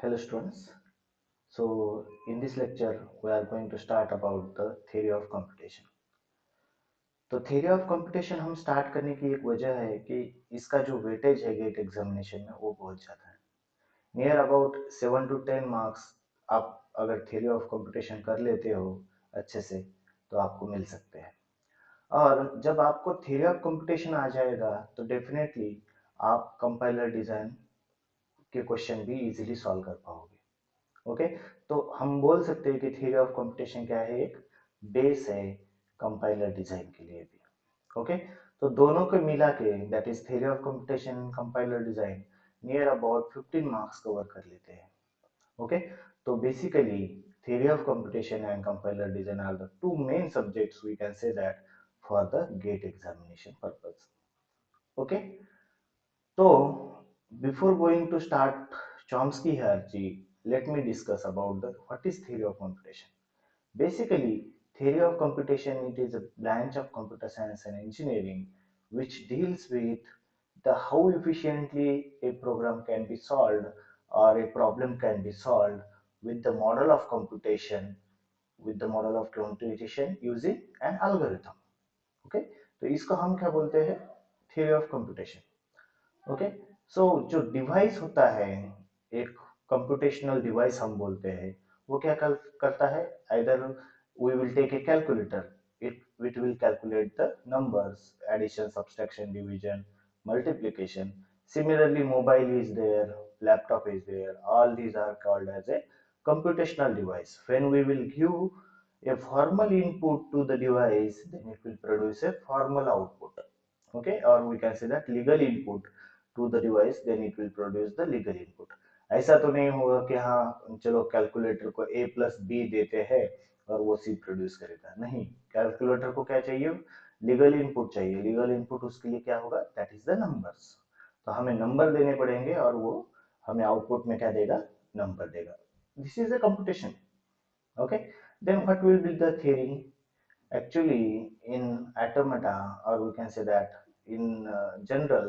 Hello students. So in this lecture we are going to start about the theory of computation. तो theory of computation हम start करने की एक वजह है कि इसका जो वेटेज है गेट एग्जामिनेशन में वो बहुत ज़्यादा है. नियर अबाउट 7 to 10 मार्क्स आप अगर theory of computation कर लेते हो अच्छे से तो आपको मिल सकते हैं. और जब आपको theory of computation आ जाएगा तो डेफिनेटली आप कंपाइलर डिज़ाइन के क्वेश्चन भी इजीली सॉल्व कर पाओगे. ओके. तो हम बोल सकते हैं कि थ्योरी ऑफ कंप्यूटेशन क्या है, एक बेस है कंपाइलर डिजाइन के लिए भी. ओके. तो दोनों को मिला के that is theory of computation compiler design near about 15 marks cover कर लेते हैं. ओके. तो basically theory of computation and compiler design are the two main subjects we can say that for the gate examination purpose. Okay. So, before going to start Chomsky hierarchy, let me discuss about the what is theory of computation. Basically, theory of computation it is a branch of computer science and engineering which deals with the how efficiently a program can be solved or a problem can be solved with the model of computation using an algorithm. Okay, तो इसको हम क्या बोलते हैं, theory of computation. Okay. सो जो device होता है, एक कंप्यूटेशनल डिवाइस हम बोलते हैं, वो क्या करता है, either we will take a calculator, it will calculate the numbers, addition, subtraction, division, multiplication. Similarly, mobile is there, laptop is there, all these are called as a computational device. When we will give a formal input to the device, then it will produce a formal output. Okay, or we can say that legal input to the device, then it will produce the legal input. ऐसा तो नहीं होगा कि हाँ चलो calculator को a plus B देते हैं और वो सी प्रोड्यूस करेगा. नहीं, कैलकुलेटर को क्या चाहिए, लीगल इनपुट चाहिए. लीगल इनपुट उसके लिए क्या होगा, दैट इज द नंबर्स. तो हमें नंबर देने पड़ेंगे और वो हमें आउटपुट में क्या देगा, नंबर देगा. This is the computation. Okay. Then what will be the theory. Actually, in automata, or we can say that in general,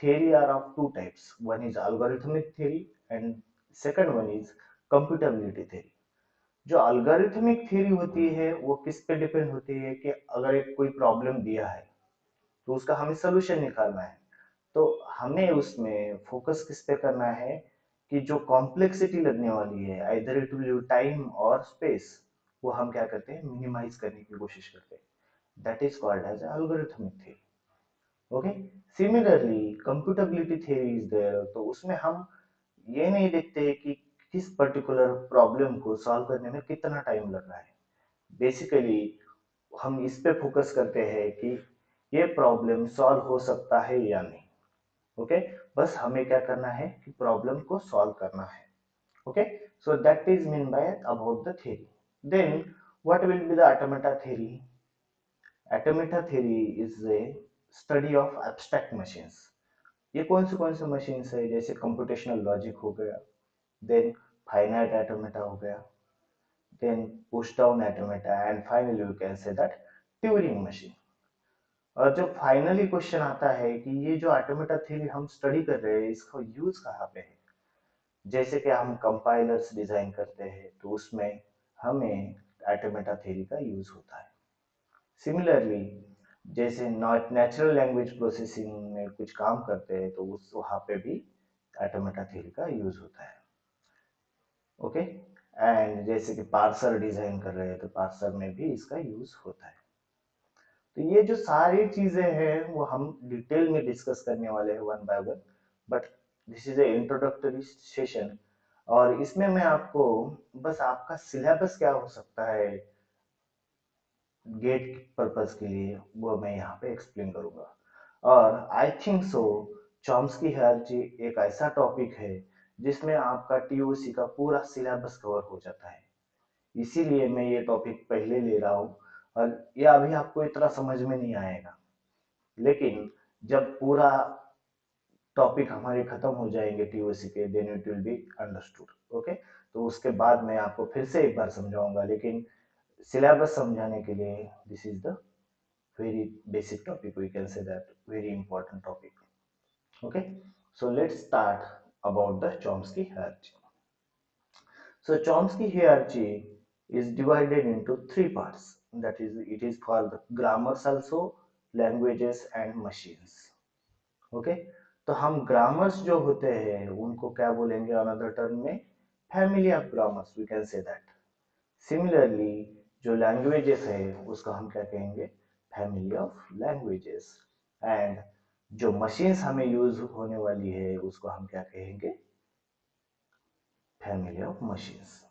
theory are of two types. One is algorithmic theory, and second one is computability theory. जो algorithmic theory होती है वो किस पे depend होती है कि अगर एक कोई प्रॉब्लम दिया है तो उसका हमें सोल्यूशन निकालना है. तो हमें उसमें फोकस किस पे करना है कि जो कॉम्प्लेक्सिटी लगने वाली है, आइदर इट विल टाइम और स्पेस, वो हम क्या करते हैं, मिनिमाइज करने की कोशिश करते हैं. That is called as algorithmic theory. Okay. Similarly computability theory is there. तो उसमें हम ये नहीं देखते कि किस पर्टिकुलर प्रॉब्लम को सॉल्व करने में कितना टाइम लग रहा है. बेसिकली हम इस पे फोकस करते हैं कि ये प्रॉब्लम सॉल्व हो सकता है या नहीं. ओके. बस हमें क्या करना है कि प्रॉब्लम को सॉल्व करना है. Okay. So that is mean by about the theory. Then what will be the automata theory. Automata theory is a study of abstract machines. ये कौन से मशीन्स है, जैसे कंप्यूटेशनल लॉजिक हो गया, देन फाइनाइट ऑटोमेटा हो गया, then push down automata, and finally you can say that Turing machine. और जब फाइनली क्वेश्चन आता है कि ये जो ऑटोमेटा थ्योरी हम स्टडी कर रहे हैं इसका यूज कहाँ पे है, जैसे कि हम कंपाइलर्स डिजाइन करते हैं तो उसमें हमें ऑटोमेटा थ्योरी का यूज होता है. सिमिलरली जैसे नेचुरल लैंग्वेज प्रोसेसिंग में कुछ काम करते हैं तो उस वहाँ पे भी ऑटोमेटा थ्योरी का यूज होता है. ओके. एंड जैसे कि पार्सर डिजाइन कर रहे हैं तो पार्सर में भी इसका यूज होता है. तो ये जो सारी चीजें हैं वो हम डिटेल में डिस्कस करने वाले हैं one by one. But this is a introductory session. और इसमें मैं आपको बस आपका सिलेबस क्या हो सकता है गेट पर्पस के लिए वो मैं यहाँ पे एक्सप्लेन करूंगा. और I think so Chomsky hierarchy एक ऐसा टॉपिक है जिसमें आपका टीओसी का पूरा सिलेबस कवर हो जाता है. इसीलिए मैं ये टॉपिक पहले ले रहा हूँ. और ये अभी आपको इतना समझ में नहीं आएगा, लेकिन जब पूरा टॉपिक हमारे खत्म हो जाएंगे टीओसी के, then it will be understood. Okay. तो उसके बाद मैं आपको फिर से एक बार समझाऊंगा, लेकिन सिलेबस समझाने के लिए this is the very basic topic, we can say that very important topic. Okay. So let's start about the Chomsky hierarchy. So Chomsky hierarchy is divided into three parts. That is, it is for the grammars also, languages and machines. Okay, तो हम grammars जो होते हैं उनको क्या बोलेंगे another term में, family of grammars, we can say that. Similarly जो लैंग्वेजेस है उसको हम क्या कहेंगे, फैमिली ऑफ लैंग्वेजेस। एंड जो मशीन्स हमें यूज होने वाली है उसको हम क्या कहेंगे, family of machines.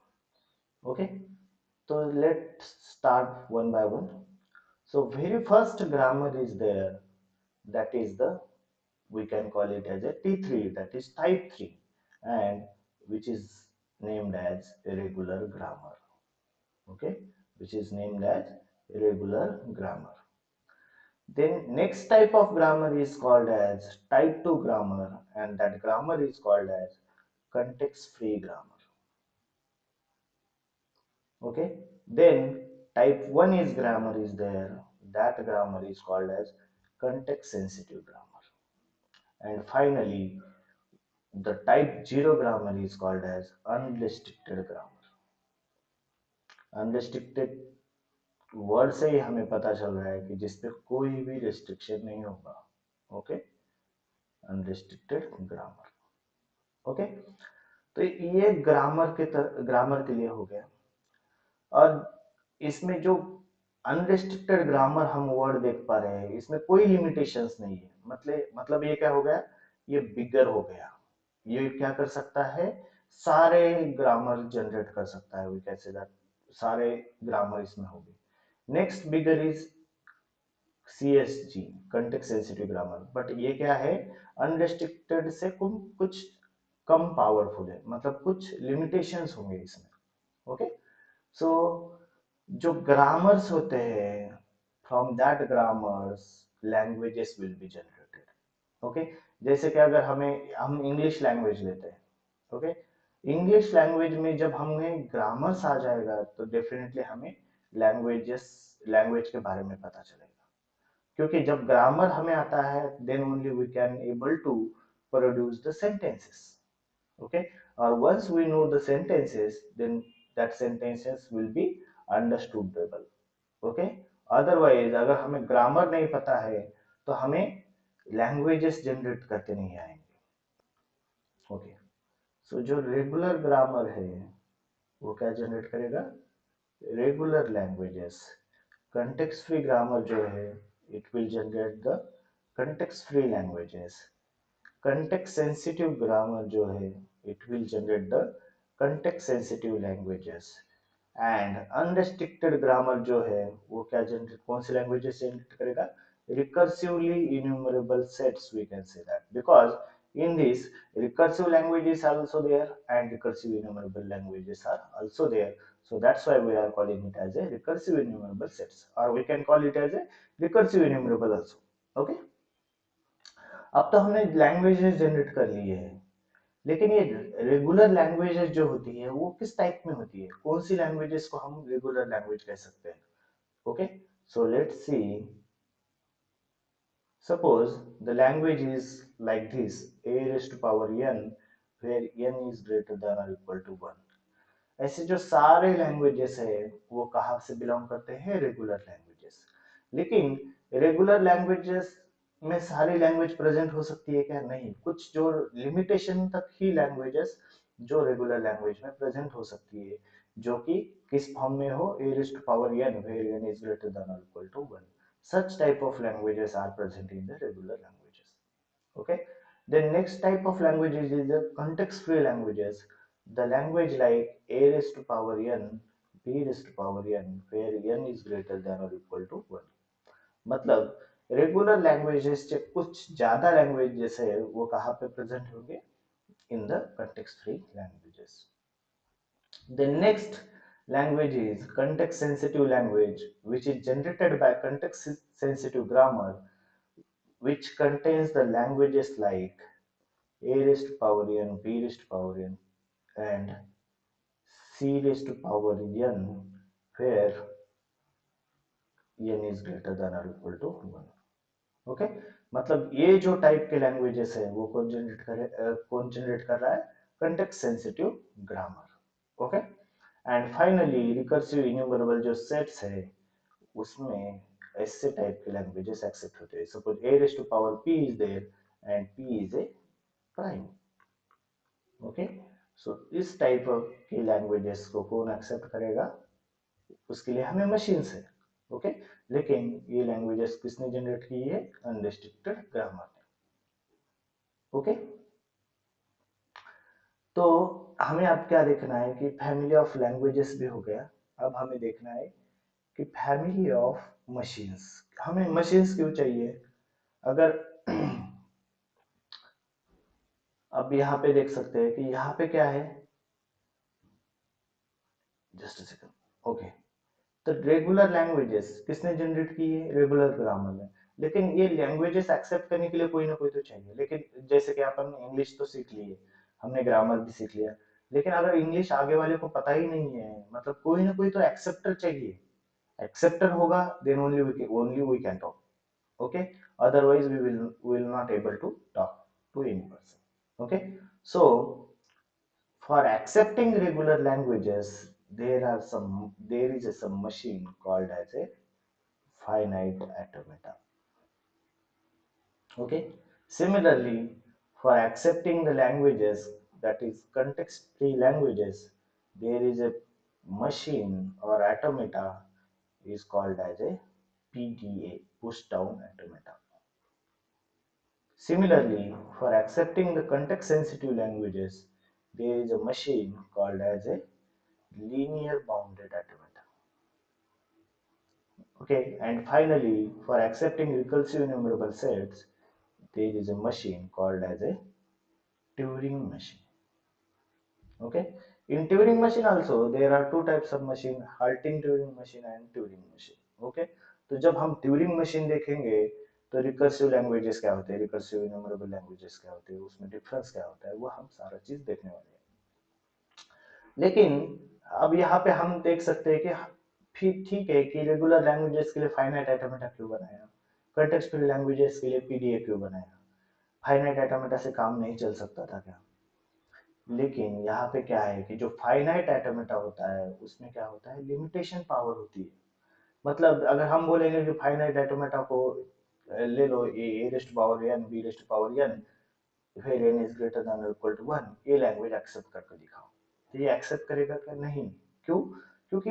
Okay, so let's start one by one. So very first grammar is there, that is the, we can call it as a T3, that is type 3, and which is named as irregular grammar. Okay, which is named as irregular grammar. Then next type of grammar is called as type 2 grammar, and that grammar is called as context free grammar. Okay, then type 1 is grammar is there, that grammar is called as context sensitive grammar. And finally the type 0 grammar is called as unrestricted grammar. Unrestricted word से ही हमें पता चल रहा है कि जिसपे कोई भी रिस्ट्रिक्शन नहीं होगा। Okay, unrestricted grammar. ओके, तो ये ग्रामर के लिए हो गया। और इसमें जो अनरिस्ट्रिक्टेड ग्रामर हम वर्ड देख पा रहे हैं इसमें कोई लिमिटेशंस नहीं है। मतलब ये क्या हो गया, ये बिगर हो गया। ये क्या कर सकता है, सारे ग्रामर जनरेट कर सकता है, वी कैन से दैट सारे ग्रामर इसमें होंगे। Next bigger is CSG, context sensitive grammar, but ये क्या है, अनरिस्ट्रिक्टेड से कुछ कम पावरफुल है, मतलब कुछ लिमिटेशंस होंगे इसमें। ओके, सो जो ग्रामर्स होते हैं, from that grammars languages will be generated. Okay, जैसे कि अगर हम इंग्लिश लैंग्वेज लेते हैं, ओके, इंग्लिश लैंग्वेज में जब हमें ग्रामर्स आ जाएगा तो डेफिनेटली हमें लैंग्वेज के बारे में पता चलेगा। क्योंकि जब ग्रामर हमें आता है then only we can able to produce the sentences. Okay, और once we know the sentences then that sentences will be understandable. Okay, otherwise अगर हमें ग्रामर नहीं पता है तो हमें लैंग्वेजेस जनरेट करते नहीं आएंगे। ओके, सो जो रेगुलर ग्रामर है वो क्या जनरेट करेगा, regular languages. Context free grammar जो है it will generate the context free languages. context sensitive grammar जो है it will generate the context sensitive languages. And unrestricted grammar जो है वो क्या जनरेट, कौन सी लैंग्वेजेस जनरेट करेगा, recursively enumerable sets, we can say that, because in this recursive languages are also there and recursive enumerable languages are also there, so that's why we are calling it as a recursive enumerable sets, or we can call it as a recursive enumerable also. okay, अब तो हमने languages generate कर लिए हैं, लेकिन ये regular languages जो होती है वो किस टाइप में होती है, कौन सी लैंग्वेजेस को हम रेगुलर लैंग्वेज कह सकते हैं। Okay, so let's see, suppose the language is like this, a raised to power n, where n is greater than or equal to 1। ऐसे जो सारे लैंग्वेजेस है वो कहाँ से बिलोंग करते हैं, रेगुलर लैंग्वेजेस। लेकिन रेगुलर लैंग्वेजेस में सारी लैंग्वेज प्रेजेंट हो सकती है क्या, नहीं, कुछ जो लिमिटेशन तक ही लैंग्वेजेस जो रेगुलर लैंग्वेज में प्रेजेंट हो सकती है, जो कि किस फॉर्म में हो, a raised to power n where n is greater than or equal to 1। such type of languages are present in the regular languages। okay, then next type of languages is the context free languages, the language like a raised to power n, b raised to power n where n is greater than or equal to 1। मतलब regular languages से कुछ ज्यादा languages है वो कहाँ पे present होंगे, in the context free languages। The next language is context sensitive language, which is generated by context sensitive grammar, which contains the languages like a raised to power n, b raised to power n, and c raised to power n, where n is greater than or equal to 1। Okay, मतलब ये जो type के languages है वो कौन generate कर रहा है, context sensitive grammar. Okay. And finally recursive enumerable जो सेट्स है उसमें ऐसे टाइप के लैंग्वेजेस एक्सेप्ट होते हैं। Suppose a raised to power p is there and p is a prime। Okay, so इस टाइप की लैंग्वेजेस को कौन एक्सेप्ट करेगा? उसके लिए हमें मशीन है। ओके, लेकिन ये लैंग्वेजेस किसने जनरेट की है? अनरिस्ट्रिक्टेड ग्रामर ने। ओके, तो हमें अब क्या देखना है कि फैमिली ऑफ लैंग्वेजेस भी हो गया। अब हमें देखना है कि फैमिली ऑफ मशीन्स, हमें मशीन्स क्यों चाहिए? अगर अब यहाँ पे देख सकते हैं कि यहाँ पे क्या है, जस्ट अ सेकंड। ओके, तो रेगुलर लैंग्वेजेस किसने जनरेट की है? रेगुलर ग्रामर ने। लेकिन ये लैंग्वेजेस एक्सेप्ट करने के लिए कोई ना कोई तो चाहिए। लेकिन जैसे कि अपन इंग्लिश तो सीख लिए, हमने ग्रामर भी सीख लिया, लेकिन अगर इंग्लिश आगे वाले को पता ही नहीं है, मतलब कोई ना कोई तो एक्सेप्टर चाहिए। एक्सेप्टर होगा then only we can talk. Okay, otherwise we will not able to talk to any person। okay, so for accepting regular languages, there is some machine called as a finite automata. Okay. Similarly, for accepting the languages, that is context-free languages, there is a machine or automata is called as a PDA, push down automata. Similarly, for accepting the context-sensitive languages, there is a machine called as a linear bounded automata. Okay, and finally, for accepting recursive enumerable sets, there is a machine called as a Turing machine. Okay, in Turing machine also there are two types of machine, halting Turing machine and Turing machine. Okay, तो जब हम Turing machine देखेंगे तो recursive languages क्या होते हैं, recursive enumerable languages क्या होते हैं, उसमें डिफरेंस क्या होता है, वो हम सारा चीज देखने वाले हैं। लेकिन अब यहाँ पे हम देख सकते हैं कि फिर ठीक है कि रेगुलर लैंग्वेजेस के लिए फाइनाइट ऑटोमेटा क्यों बनाया, कंटेक्स्ट फ्री लैंग्वेजेस के लिए पीडीए क्यों बनाया, फाइनाइट ऑटोमेटा से काम नहीं चल सकता था क्या? लेकिन यहाँ पे क्या है कि जो फाइनाइट ऑटोमेटा होता है उसमें क्या होता है, लिमिटेशन पावर होती है। मतलब अगर हम बोलेंगे कि फाइनाइट ऑटोमेटा को ले लो, a raised power n b raised power n, फिर n is greater than equal to 1, ये लैंग्वेज एक्सेप्ट करके दिखाओ। तो ये एक्सेप्ट करेगा क्या? नहीं। क्यों? क्योंकि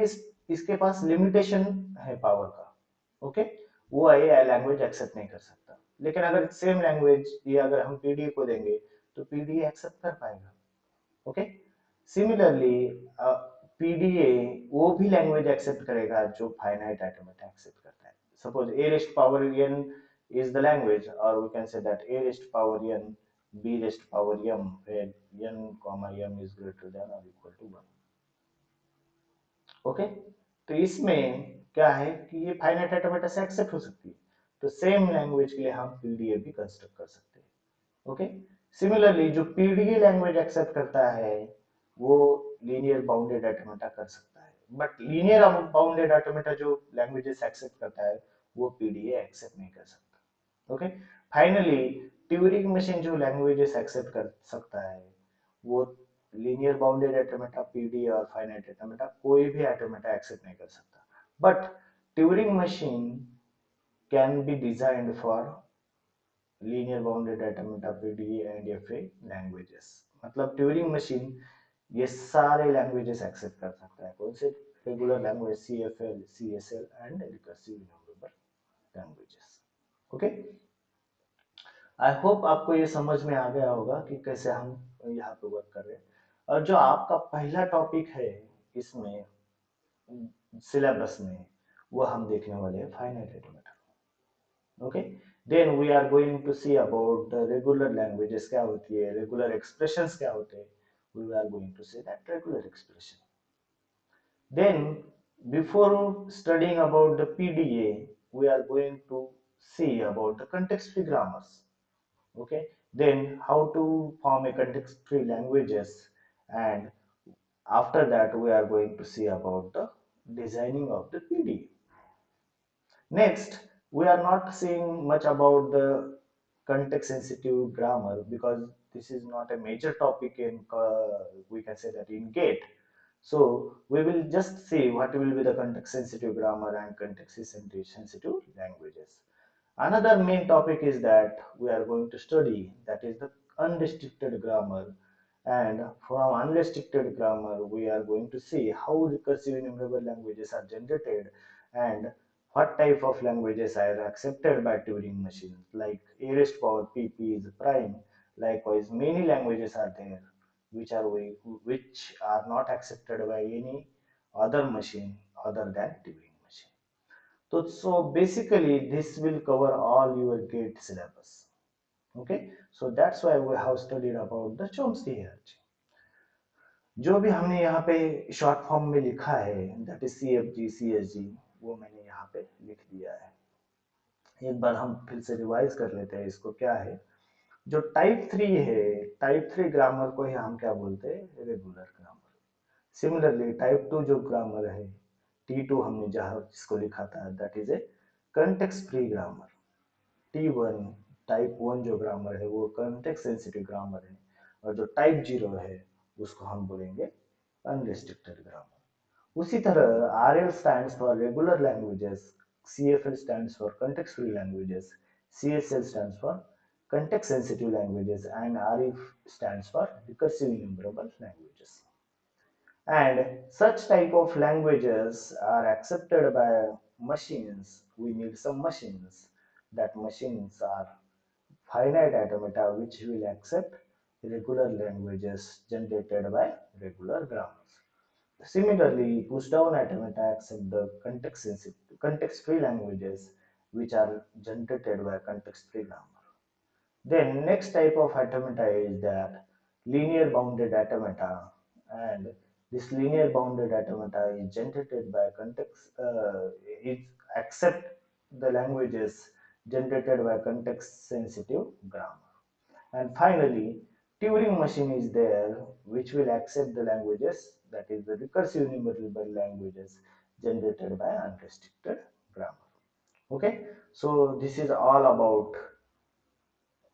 इसके पास लिमिटेशन है पावर का। ओके, वो ये लैंग्वेज एक्सेप्ट नहीं कर सकता। लेकिन अगर सेम लैंग्वेज ये अगर हम पीडीए को देंगे तो पीडीए एक्सेप्ट कर पाएगा। ओके, सिमिलरली पीडीए वो भी लैंग्वेज एक्सेप्ट करेगा जो फाइनाइट ऑटोमेटा एक्सेप्ट करता है। Suppose A raised power n is the language, or we can say that a raised power n b raised power m, where n comma m is greater than or equal to 1। Okay, तो इसमें क्या है कि ये finite automata से accept हो सकती है। तो सेम लैंग्वेज के लिए हम पीडीए भी कंस्ट्रक्ट कर सकते हैं। ओके, सिमिलरली जो पीडीए लैंग्वेज एक्सेप्ट करता है वो लीनियर बाउंडेड ऑटोमेटा कर सकता है, बट लीनियर बाउंडेड ऑटोमेटा जो लैंग्वेजेस एक्सेप्ट करता है वो पीडीए एक्सेप्ट नहीं कर सकता। ओके, फाइनली ट्यूरिंग मशीन जो लैंग्वेजेस एक्सेप्ट कर सकता है वो लीनियर बाउंडेड ऑटोमेटा, पीडी और फाइनाइट ऑटोमेटा, कोई भी ऑटोमेटा एक्सेप्ट नहीं कर सकता। But Turing machine can be designed for linear bounded automata, PD and FA languages. मतलब ट्यूरिंग मशीन ये सारे लैंग्वेजेस एक्सेप्ट कर सकता है। कौन से? Regular language, CFL, CSL and recursive enumerable languages. Okay, I hope आपको ये समझ में आ गया होगा कि कैसे हम यहाँ पे वर्क कर रहे हैं। और जो आपका पहला टॉपिक है इसमें सिलेबस में, वो हम देखने वाले हैं finite automata. Okay, then we are going to see about the regular languages क्या होती है, रेगुलर एक्सप्रेशंस क्या होते हैं। We are going to see that regular expression. Then, before studying about the PDA, we are going to see about the context-free grammars. Okay. Then, how to form a context-free languages, and after that, we are going to see about the designing of the PDA. Next, we are not seeing much about the context-sensitive grammar because this is not a major topic in we can say that in GATE. So we will just see what will be the context sensitive grammar and context sensitive languages. Another main topic is that we are going to study, that is the unrestricted grammar. And from unrestricted grammar, we are going to see how recursive enumerable languages are generated and what type of languages are accepted by Turing machines, like a raised power pp is prime. Likewise, many languages are there which are which are not accepted by any other machine other than Turing machine. So basically, this will cover all your GATE syllabus. Okay, so that's why we have studied about the Chomsky hierarchy. जो भी हमने यहाँ पे short form में लिखा है, that is CFG CSG, वो मैंने यहाँ पे लिख दिया है. एक बार हम फिर से रिवाइज कर लेते हैं इसको. क्या है जो टाइप 3 है, टाइप 3 ग्रामर को ही हम क्या बोलते हैं, रेगुलर ग्रामर. सिमिलरली टाइप 2 जो ग्रामर है, T2 हमने जहाँ जिसको लिखा था, that is a context free grammar. T1 type 1 जो ग्रामर है वो कंटेक्स्ट सेंसिटिव ग्रामर है, और जो टाइप 0 है उसको हम बोलेंगे अनरिस्ट्रिक्टेड ग्रामर. उसी तरह RL stands for regular languages, CFL stands for context free languages, CSL stands for context sensitive languages, and RF stands for recursive enumerable languages. And such type of languages are accepted by machines. We need some machines. That machines are finite automata which will accept regular languages generated by regular grammars. Similarly, push-down automata accept the context-free languages which are generated by context-free grammar. Then next type of automata is that linear bounded automata, and this linear bounded automata is generated by context. It accept the languages generated by context sensitive grammar. And finally, Turing machine is there which will accept the languages, that is the recursive enumerable languages generated by unrestricted grammar. Okay, so this is all about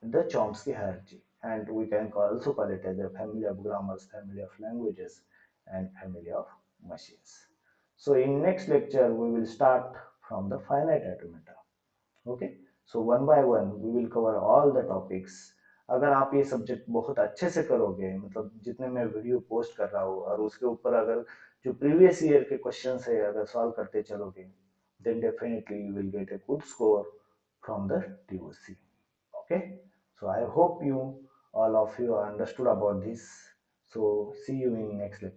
the Chomsky hierarchy, and we can also call it as a family of grammars, family of languages, and family of machines. So in next lecture we will start from the finite automata. Okay, so one by one we will cover all the topics. अगर आप ये subject बहुत अच्छे से करोगे, मतलब जितने मैं वीडियो पोस्ट कर रहा हूँ और उसके ऊपर अगर जो प्रीवियस ईयर के क्वेश्चंस है अगर सॉल्व करते चलोगे, then definitely you will get a good score from the TOC. Okay, so I hope you all of you are understood about this. So see you in next lecture.